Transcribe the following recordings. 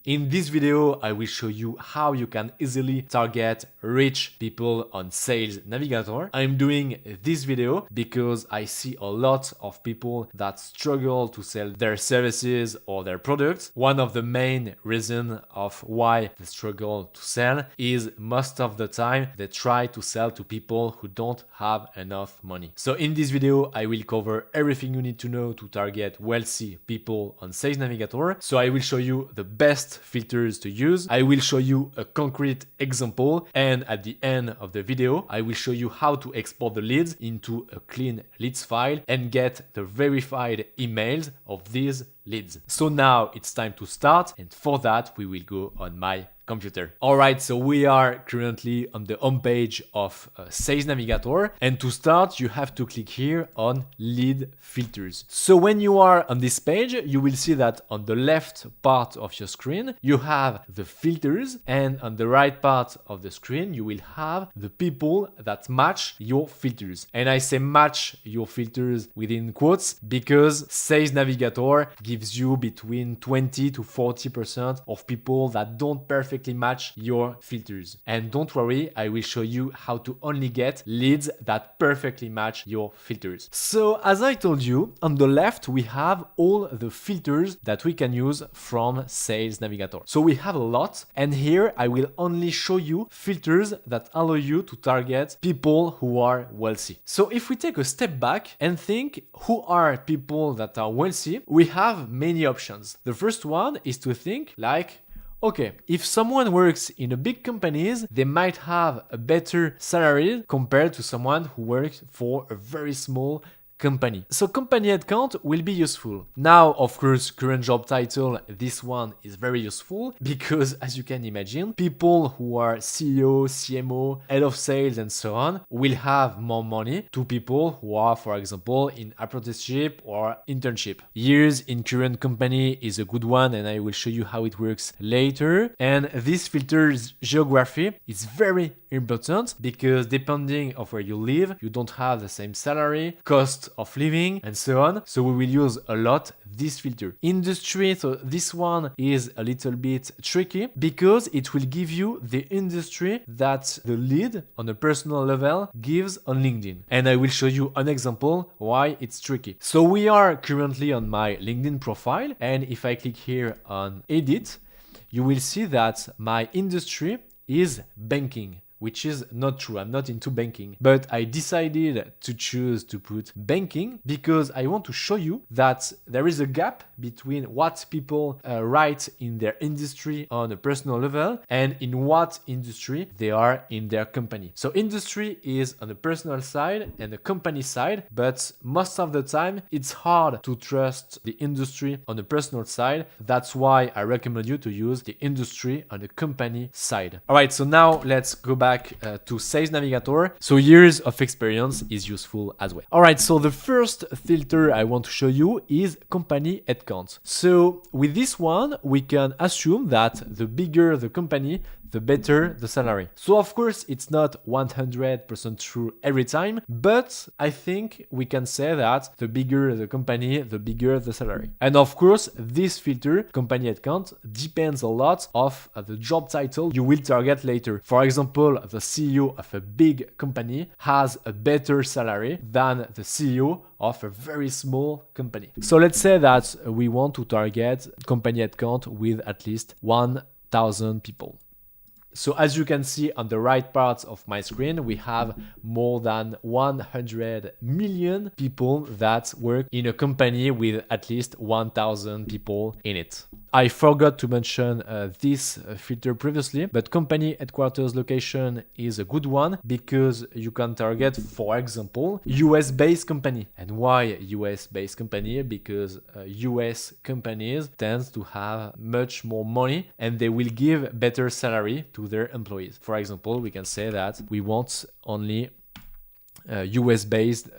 In this video, I will show you how you can easily target rich people on Sales Navigator. I'm doing this video because I see a lot of people that struggle to sell their services or their products. One of the main reasons of why they struggle to sell is most of the time they try to sell to people who don't have enough money. So in this video, I will cover everything you need to know to target wealthy people on Sales Navigator. So I will show you the best filters to use. I will show you a concrete example, and at the end of the video I will show you how to export the leads into a clean leads file and get the verified emails of these leads. So now it's time to start, and for that we will go on my computer. Alright, so we are currently on the home page of Sales Navigator, and to start you have to click here on lead filters. So when you are on this page, you will see that on the left part of your screen you have the filters, and on the right part of the screen you will have the people that match your filters. And I say match your filters within quotes because Sales Navigator gives you between 20 to 40% of people that don't perfectly match your filters. And don't worry, I will show you how to only get leads that perfectly match your filters. So as I told you, on the left we have all the filters that we can use from Sales Navigator. So we have a lot, and here I will only show you filters that allow you to target people who are wealthy. So if we take a step back and think who are people that are wealthy, we have many options. The first one is to think like, okay, if someone works in a big companies, they might have a better salary compared to someone who works for a very small company. So company headcount will be useful. Now, of course, current job title, this one is very useful because, as you can imagine, people who are CEO, CMO, head of sales, and so on will have more money to people who are, for example, in apprenticeship or internship. Years in current company is a good one, and I will show you how it works later. And this filters geography is very important because depending on where you live, you don't have the same salary, cost of living, and so on. So we will use a lot this filter. Industry, so this one is a little bit tricky because it will give you the industry that the lead on a personal level gives on LinkedIn. And I will show you an example why it's tricky. So we are currently on my LinkedIn profile, and if I click here on edit, you will see that my industry is banking, which is not true. I'm not into banking, but I decided to choose to put banking because I want to show you that there is a gap between what people write in their industry on a personal level and in what industry they are in their company. So industry is on the personal side and the company side, but most of the time it's hard to trust the industry on the personal side. That's why I recommend you to use the industry on the company side. All right, so now let's go back to Sales Navigator. So years of experience is useful as well. All right, so the first filter I want to show you is company headcount. So with this one, we can assume that the bigger the company, the better the salary. So of course, it's not 100% true every time, but I think we can say that the bigger the company, the bigger the salary. And of course, this filter, company headcount, depends a lot of the job title you will target later. For example, the CEO of a big company has a better salary than the CEO of a very small company. So let's say that we want to target company headcount with at least 1,000 people. So as you can see on the right part of my screen, we have more than 100 million people that work in a company with at least 1,000 people in it. I forgot to mention this filter previously, but company headquarters location is a good one because you can target, for example, US-based company. And why US-based company? Because US companies tend to have much more money and they will give better salary to their employees. For example, we can say that we want only US-based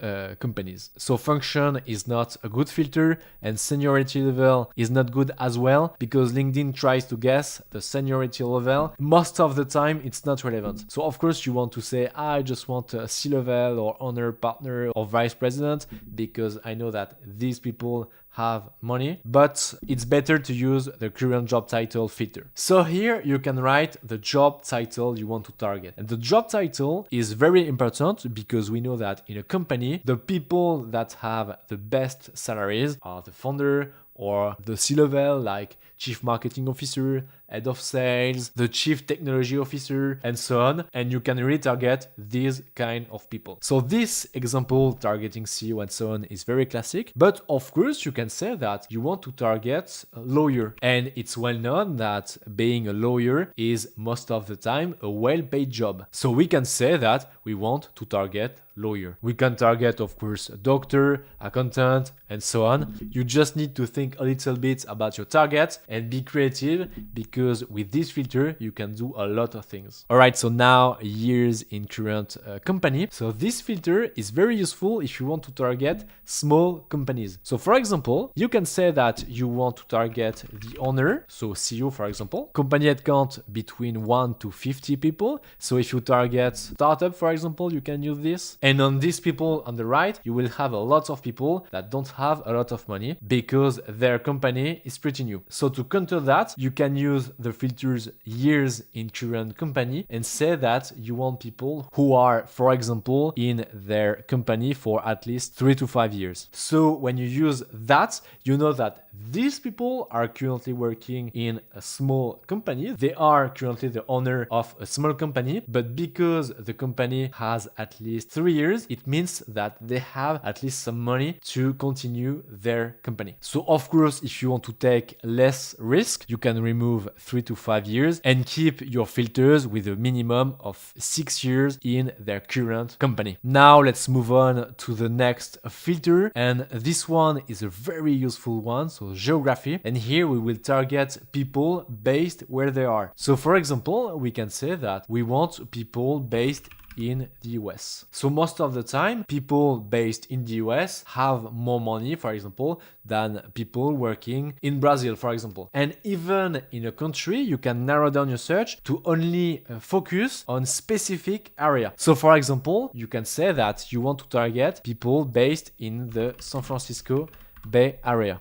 companies. So function is not a good filter, and seniority level is not good as well, because LinkedIn tries to guess the seniority level. Most of the time, it's not relevant. So of course, you want to say, I just want a C-level or owner, partner, or vice president, because I know that these people have money, but it's better to use the current job title filter. So here you can write the job title you want to target. And the job title is very important because we know that in a company, the people that have the best salaries are the founder or the C-level, like chief marketing officer, head of sales, the chief technology officer, and so on. And you can really target these kind of people. So this example, targeting CEO and so on, is very classic. But of course, you can say that you want to target a lawyer. And it's well known that being a lawyer is most of the time a well-paid job. So we can say that we want to target lawyer. We can target, of course, a doctor, accountant, and so on. You just need to think a little bit about your target and be creative, because with this filter, you can do a lot of things. All right, so now years in current company. So this filter is very useful if you want to target small companies. So for example, you can say that you want to target the owner, so CEO, for example, company headcount between 1 to 50 people. So if you target startup, for example, you can use this. And on these people on the right, you will have a lot of people that don't have a lot of money because their company is pretty new. So to counter that, you can use the filters years in current company and say that you want people who are, for example, in their company for at least 3 to 5 years. So when you use that, you know that these people are currently working in a small company. They are currently the owner of a small company, but because the company has at least 3 years, it means that they have at least some money to continue their company. So of course, if you want to take less risk, you can remove 3 to 5 years and keep your filters with a minimum of 6 years in their current company. Now let's move on to the next filter, and this one is a very useful one, so geography. And here we will target people based where they are. So for example, we can say that we want people based in the US. So most of the time, people based in the US have more money, for example, than people working in Brazil, for example. And even in a country, you can narrow down your search to only focus on specific area. So for example, you can say that you want to target people based in the San Francisco Bay Area,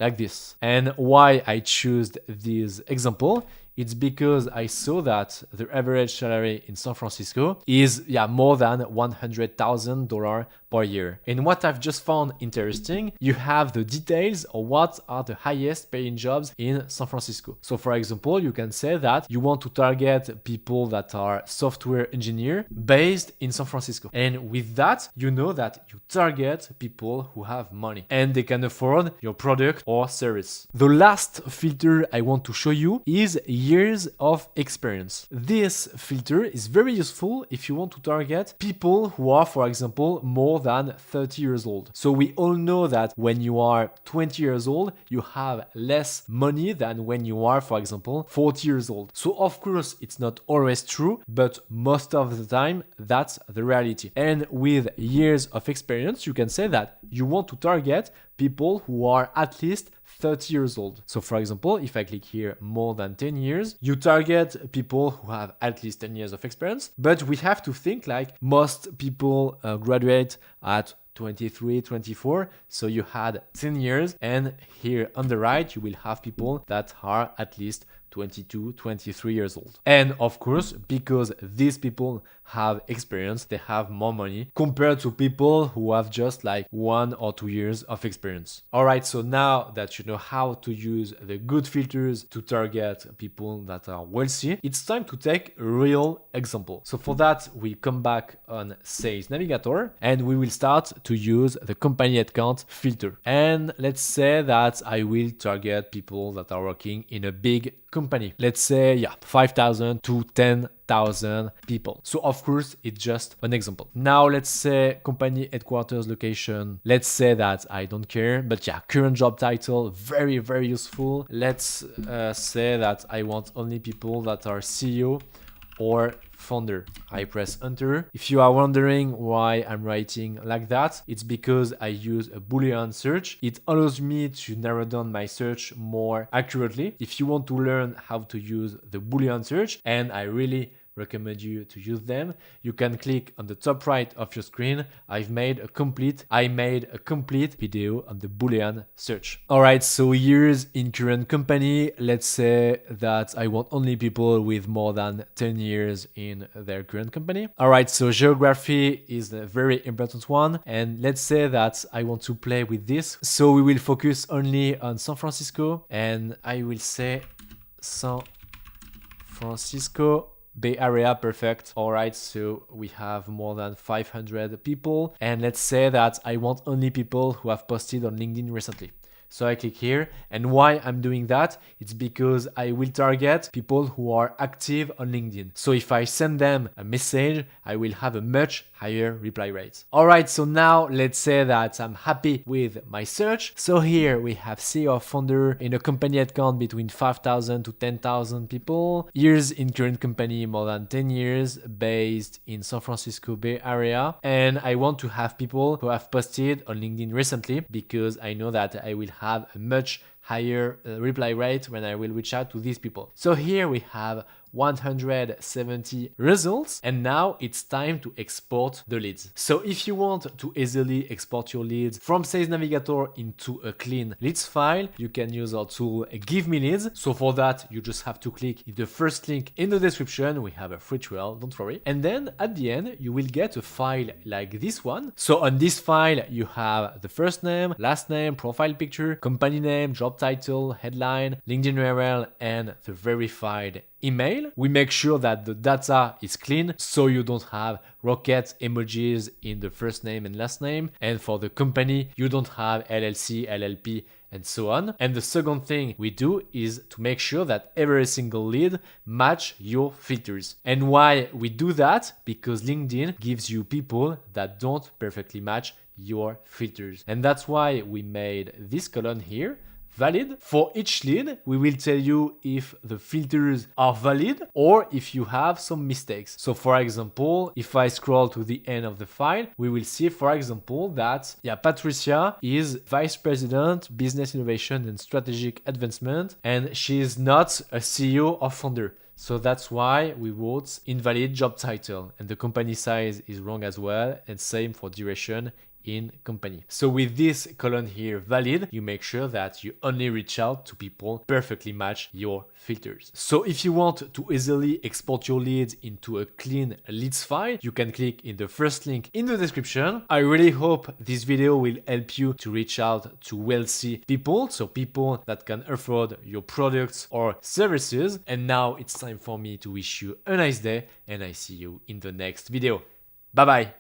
like this. And why I choose this example, it's because I saw that the average salary in San Francisco is more than $100,000 per year. And what I've just found interesting, you have the details of what are the highest paying jobs in San Francisco. So for example, you can say that you want to target people that are software engineer based in San Francisco. And with that, you know that you target people who have money and they can afford your product or service. The last filter I want to show you is years of experience. This filter is very useful if you want to target people who are, for example, more than 30 years old. So we all know that when you are 20 years old, you have less money than when you are, for example, 40 years old. So of course, it's not always true, but most of the time, that's the reality. And with years of experience, you can say that you want to target people who are at least 30 years old. So for example, if I click here more than 10 years, you target people who have at least 10 years of experience. But we have to think like most people graduate at 23, 24. So you had 10 years. And here on the right, you will have people that are at least 22, 23 years old. And of course, because these people have experience, they have more money compared to people who have just like 1 or 2 years of experience. All right, so now that you know how to use the good filters to target people that are wealthy, it's time to take a real example. So for that, we come back on Sales Navigator and we will start to use the company headcount filter. And let's say that I will target people that are working in a big company. Let's say 5,000 to 10,000 people. So of course, it's just an example. Now let's say company headquarters location. Let's say that I don't care, but current job title, very, very useful. Let's say that I want only people that are CEO or founder. I press enter. If you are wondering why I'm writing like that, it's because I use a Boolean search. It allows me to narrow down my search more accurately. If you want to learn how to use the Boolean search, and I really recommend you to use them. You can click on the top right of your screen. I made a complete video on the Boolean search. All right, so here's in current company. Let's say that I want only people with more than 10 years in their current company. All right, so geography is a very important one. And let's say that I want to play with this. So we will focus only on San Francisco, and I will say San Francisco Bay Area, perfect. All right, so we have more than 500 people. And let's say that I want only people who have posted on LinkedIn recently. So I click here, and why I'm doing that, it's because I will target people who are active on LinkedIn. So if I send them a message, I will have a much higher reply rate. All right, so now let's say that I'm happy with my search. So here we have CEO or founder in a company account between 5,000 to 10,000 people. Years in current company, more than 10 years, based in San Francisco Bay Area. And I want to have people who have posted on LinkedIn recently, because I know that I will have a much higher reply rate when I will reach out to these people. So here we have 170 results, and now it's time to export the leads. So if you want to easily export your leads from Sales Navigator into a clean leads file, you can use our tool Give Me Leads. So for that, you just have to click the first link in the description. We have a free trial, don't worry. And then at the end, you will get a file like this one. So on this file, you have the first name, last name, profile picture, company name, job title, headline, LinkedIn URL, and the verified email. We make sure that the data is clean, so you don't have rocket emojis in the first name and last name. And for the company, you don't have LLC, LLP, and so on. And the second thing we do is to make sure that every single lead match your filters. And why we do that? Because LinkedIn gives you people that don't perfectly match your filters. And that's why we made this column here valid. For each lead, we will tell you if the filters are valid or if you have some mistakes. So for example, if I scroll to the end of the file, we will see, for example, that Patricia is Vice President, Business Innovation and Strategic Advancement, and she is not a CEO or founder. So that's why we wrote invalid job title, and the company size is wrong as well, and same for duration in company. So with this column here valid, you make sure that you only reach out to people perfectly match your filters. So if you want to easily export your leads into a clean leads file, you can click in the first link in the description. I really hope this video will help you to reach out to wealthy people, so people that can afford your products or services. And now it's time for me to wish you a nice day, and I see you in the next video. Bye bye.